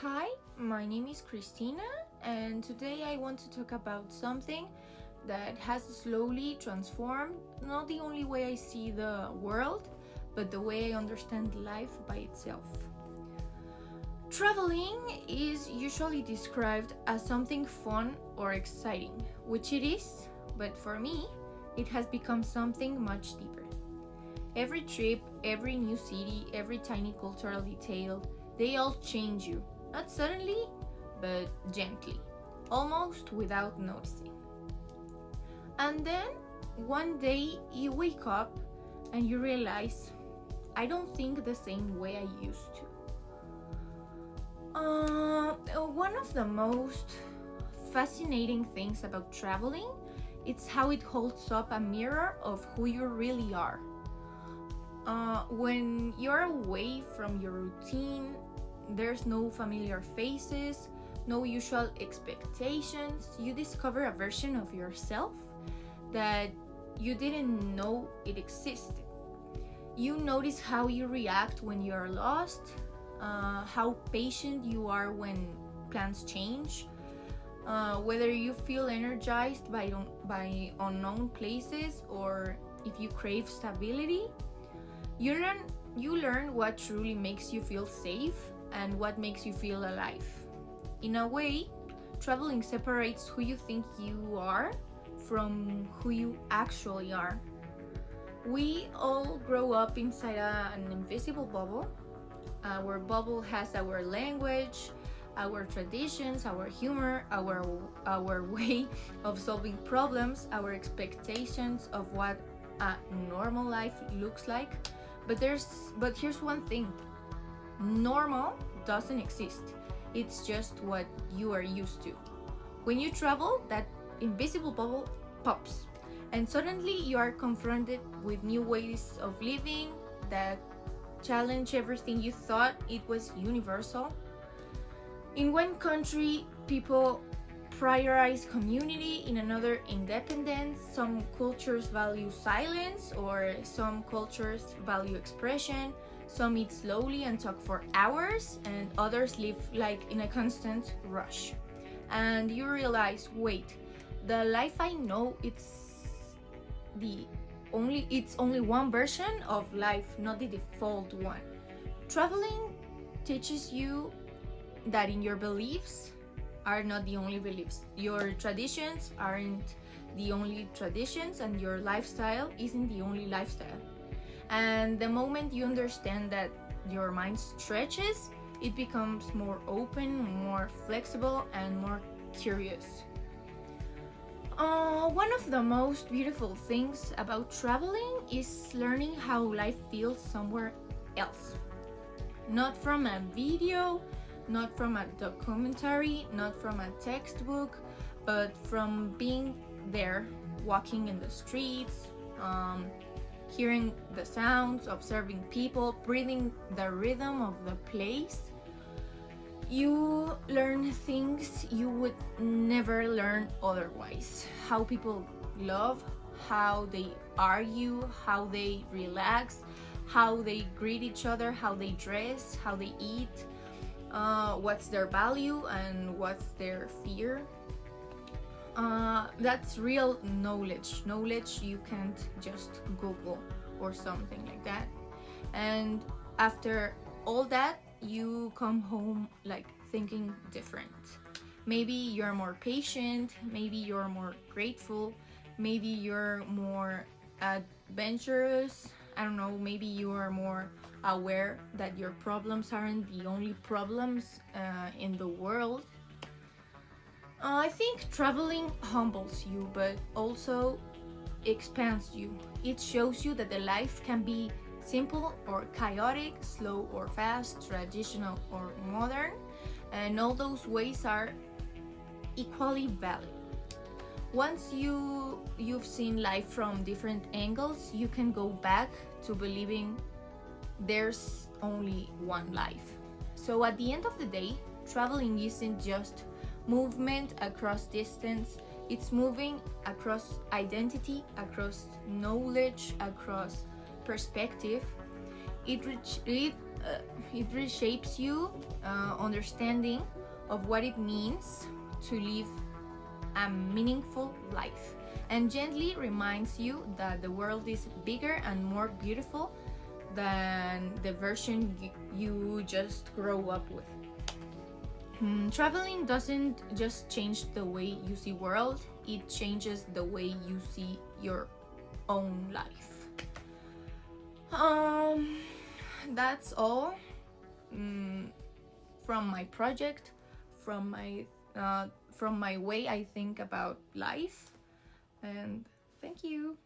Hi, my name is Christina, and today I want to talk about something that has slowly transformed not the only way I see the world, but the way I understand life by itself. Traveling is usually described as something fun or exciting, which it is, but for me, it has become something much deeper. Every trip, every new city, every tiny cultural detail, they all change you. Not suddenly, but gently, almost without noticing. And then one day you wake up and you realize, I don't think the same way I used to. One of the most fascinating things about traveling it's how it holds up a mirror of who you really are. When you're away from your routine, there's no familiar faces, no usual expectations. You discover a version of yourself that you didn't know it existed. You notice how you react when you're lost, how patient you are when plans change, whether you feel energized by unknown places or if you crave stability. You learn what truly makes you feel safe and what makes you feel alive. In a way, traveling separates who you think you are from who you actually are. We all grow up inside an invisible bubble. Our bubble has our language, our traditions, our humor, our way of solving problems, our expectations of what a normal life looks like. But here's one thing. Normal doesn't exist. It's just what you are used to. When you travel, that invisible bubble pops, and suddenly you are confronted with new ways of living that challenge everything you thought it was universal. In one country, people prioritize community, in another, independence. Some cultures value silence, or some cultures value expression. Some eat slowly and talk for hours, and others live like in a constant rush. And you realize, wait, the life I know, it's only one version of life, not the default one. Traveling teaches you that in your beliefs are not the only beliefs. Your traditions aren't the only traditions, and your lifestyle isn't the only lifestyle. And the moment you understand that your mind stretches, it becomes more open, more flexible, and more curious. One of the most beautiful things about traveling is learning how life feels somewhere else. Not from a video, not from a documentary, not from a textbook, but from being there, walking in the streets, hearing the sounds, observing people, breathing the rhythm of the place. You learn things you would never learn otherwise. How people love, how they argue, how they relax, how they greet each other, how they dress, how they eat, what's their value and what's their fear. That's real knowledge you can't just Google or something like that. And after all that, you come home like thinking different. Maybe you're more patient, maybe you're more grateful, maybe you're more adventurous. I don't know, maybe you are more aware that your problems aren't the only problems in the world. I think traveling humbles you, but also expands you. It shows you that the life can be simple or chaotic, slow or fast, traditional or modern, and all those ways are equally valid. Once you've seen life from different angles, you can go back to believing there's only one life. So at the end of the day, traveling isn't just movement across distance, it's moving across identity, across knowledge, across perspective. It it reshapes you understanding of what it means to live a meaningful life, and gently reminds you that the world is bigger and more beautiful than the version you just grow up with. Traveling doesn't just change the way you see world, it changes the way you see your own life. That's all from my project, from my way I think about life, and thank you.